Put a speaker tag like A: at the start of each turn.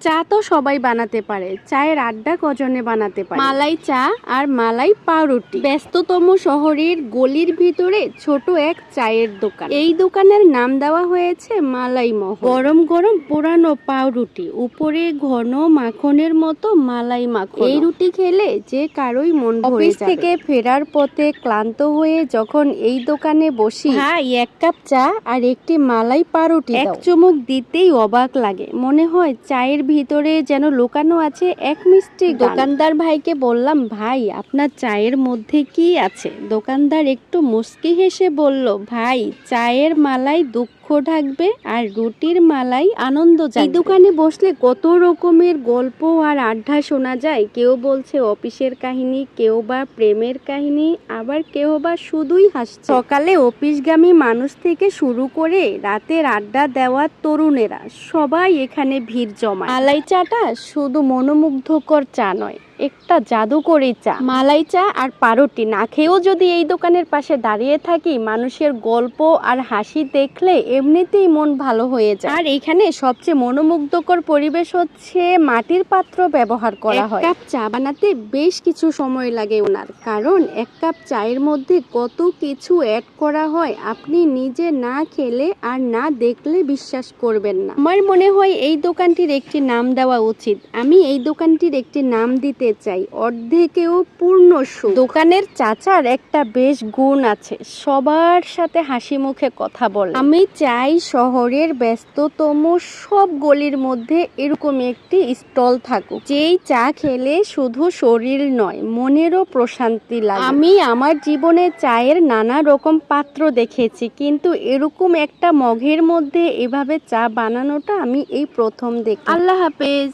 A: চা তো সবাই বানাতে পারে, চায়ের আড্ডা কজনে বানাতে পারে? মালাই চা আর মালাই পাউরুটি। ব্যস্ততম শহরের গলির ভিতরে ছোট এক চায়ের দোকান। এই দোকানের নাম দেওয়া হয়েছে মালাই মহল। গরম গরম পুরানো পাউরুটি, উপরে ঘন মাখনের মতো মালাই মাখন। এই রুটি খেলে যে কারোই মন ভরে যাবে। অফিস থেকে ফেরার পথে ক্লান্ত হয়ে যখন এই দোকানে বসি, ভাই এক কাপ চা আর একটি মালাই পাউরুটি দাও। এক চুমুক দিতেই অবাক লাগে, মনে হয় চায়ের ভিতরে যেন লুকানো আছে এক মিষ্টি গান। দোকানদার ভাইকে বললাম, ভাই আপনার চায়ের মধ্যে কি আছে? দোকানদার একটু মুচকি হেসে বলল, ভাই চায়ের মালাই দুঃখ ঢাকবে আর রুটির মালাই আনন্দ জাগবে। এই দোকানে বসলে কত রকমের গল্প আর আড্ডা শোনা যায়। কেউ বলছে অফিসের কাহিনী, কেউ বা প্রেমের কাহিনী, আবার কেউ বা শুধুই হাসছে। সকালে অফিসগামী মানুষ থেকে শুরু করে রাতের আড্ডা দেওয়ার তরুণেরা সবাই এখানে ভিড় জমায়। মালাই চাটা শুধু মনোমুগ্ধকর চা নয়, একটা জাদুকরী চা। মালাই চা আর পাউরুটি না খেয়েও যদি এই দোকানের পাশে দাঁড়িয়ে থাকি, মানুষের গল্প আর হাসি দেখলে এমনিতেই মন ভালো হয়ে যায়। আর এখানে সবচেয়ে মনোমুগ্ধকর পরিবেশ হচ্ছে মাটির পাত্র ব্যবহার করা হয়। এক কাপ চা বানাতে বেশ কিছু সময় লাগে ওনার, কারণ এক কাপ চায়ের মধ্যে কত কিছু অ্যাড করা হয় আপনি নিজে না খেলে আর না দেখলে বিশ্বাস করবেন না। আমার মনে হয় এই দোকানটির একটি নাম দেওয়া উচিত। আমি এই দোকানটির একটি নাম দিতে চাই, অর্ধেকেও পূর্ণ সুখ। দোকানের চাচার একটা বেশ গুণ আছে, সবার সাথে হাসি মুখে কথা বলে। আমি চাই শহরের ব্যস্ততম সব গলির মধ্যে এরকম একটি স্টল থাকুক, যেই চা খেলে শুধু শরীর নয় মনেরও প্রশান্তি লাগে। আমি আমার জীবনে চায়ের নানা রকম পাত্র দেখেছি, কিন্তু এরকম একটা মগের মধ্যে এভাবে চা বানানোটা আমি এই প্রথম দেখি। আল্লাহ হাফেজ।